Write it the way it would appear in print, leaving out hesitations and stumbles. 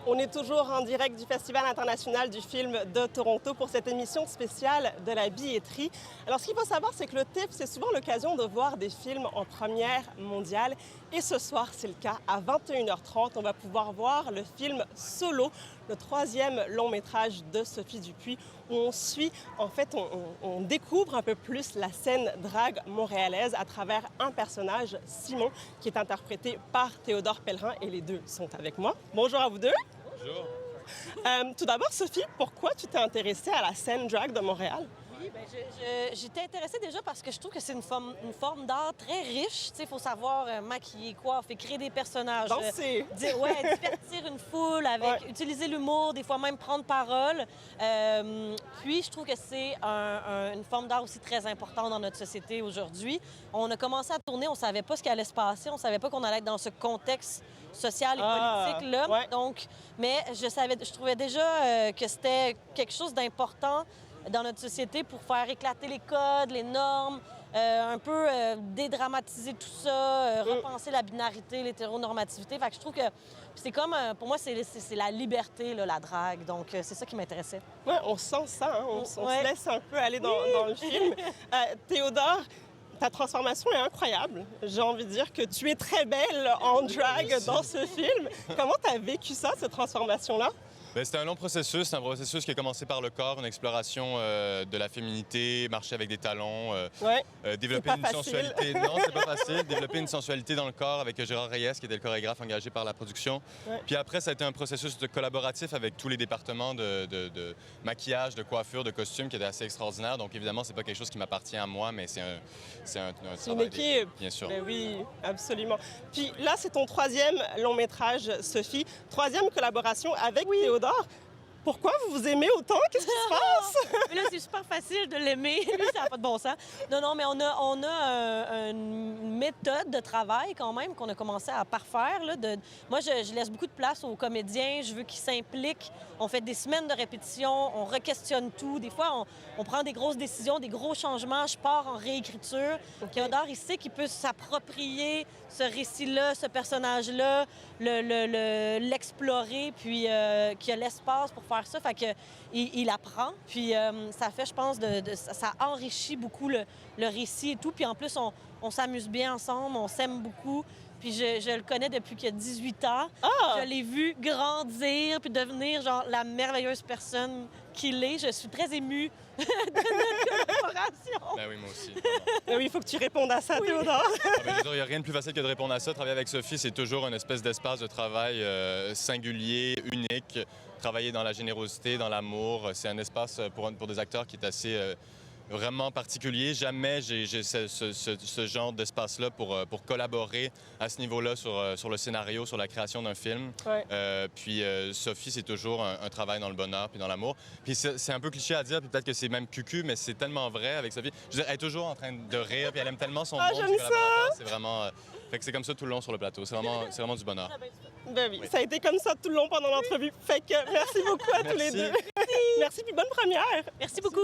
On est toujours en direct du Festival international du film de Toronto pour cette émission spéciale de la billetterie. Alors, ce qu'il faut savoir, c'est que le TIFF, c'est souvent l'occasion de voir des films en première mondiale. Et ce soir, c'est le cas. À 21h30, on va pouvoir voir le film Solo, le troisième long métrage de Sophie Dupuis, où on suit, en fait, on découvre un peu plus la scène drague montréalaise à travers un personnage, Simon, qui est interprété par Théodore Pellerin. Et les deux sont avec moi. Bonjour à vous deux. Bonjour. Tout d'abord, Sophie, pourquoi tu t'es intéressée à la scène drag de Montréal? Oui, bien, j'étais intéressée déjà parce que je trouve que c'est une forme d'art très riche. Il faut savoir maquiller, coiffer, créer des personnages. Danser. Divertir une foule, avec utiliser l'humour, des fois même prendre parole. Puis, je trouve que c'est une forme d'art aussi très importante dans notre société aujourd'hui. On a commencé à tourner, on ne savait pas ce qui allait se passer, on ne savait pas qu'on allait être dans ce contexte social et politique-là. Ouais. Donc, mais je trouvais déjà que c'était quelque chose d'important dans notre société pour faire éclater les codes, les normes, un peu dédramatiser tout ça, repenser la binarité, l'hétéronormativité. Fait que je trouve que c'est comme, pour moi, c'est la liberté, là, la drague. Donc, c'est ça qui m'intéressait. Ouais, on sent ça, hein? On se laisse un peu aller dans le film. Théodore, ta transformation est incroyable. J'ai envie de dire que tu es très belle en drag dans ce film. Comment tu as vécu ça, cette transformation-là? Ben, c'était un long processus. C'est un processus qui a commencé par le corps, une exploration de la féminité, marcher avec des talons, développer une sensualité. Non, c'est pas facile. Développer une sensualité dans le corps avec Gérard Reyes, qui était le chorégraphe engagé par la production. Puis après, ça a été un processus collaboratif avec tous les départements de maquillage, de coiffure, de costume, qui était assez extraordinaire. Donc évidemment, c'est pas quelque chose qui m'appartient à moi, mais c'est un une équipe. Bien sûr. Ben oui, absolument. Puis là, c'est ton troisième long métrage, Sophie. Troisième collaboration avec Théodore. Pourquoi vous vous aimez autant? Qu'est-ce qui se passe? Mais là, c'est super facile de l'aimer. Lui, ça n'a pas de bon sens. Non, mais on a une méthode de travail quand même qu'on a commencé à parfaire. Là, moi, je laisse beaucoup de place aux comédiens. Je veux qu'ils s'impliquent. On fait des semaines de répétition. On re-questionne tout. Des fois, on prend des grosses décisions, des gros changements. Je pars en réécriture. Théodore, il sait qu'il peut s'approprier ce récit-là, ce personnage-là, l'explorer, puis qu'il y a l'espace pour faire ça. Fait que il apprend, puis ça fait, je pense, ça enrichit beaucoup le récit et tout. Puis en plus, on s'amuse bien ensemble, on s'aime beaucoup. Puis je le connais depuis qu'il a 18 ans. Je l'ai vu grandir puis devenir genre la merveilleuse personne qu'il est. Je suis très émue de notre collaboration. Ben oui, moi aussi. Ben oui, il faut que tu répondes à ça, Théodore. Il n'y a rien de plus facile que de répondre à ça. Travailler avec Sophie, c'est toujours une espèce d'espace de travail singulier, unique. Travailler dans la générosité, dans l'amour, c'est un espace pour des acteurs qui est assez vraiment particulier. Jamais j'ai ce genre d'espace-là pour collaborer à ce niveau-là sur le scénario, sur la création d'un film. Puis Sophie, c'est toujours un travail dans le bonheur puis dans l'amour. Puis c'est un peu cliché à dire, puis peut-être que c'est même cucu, mais c'est tellement vrai avec Sophie. Je veux dire, elle est toujours en train de rire, puis elle aime tellement son monde, ses collaborateurs. C'est vraiment... Fait que c'est comme ça tout le long sur le plateau. C'est vraiment du bonheur. Ben oui, ça a été comme ça tout le long pendant l'entrevue. Fait que merci beaucoup à tous les deux. Merci, puis bonne première. Merci beaucoup.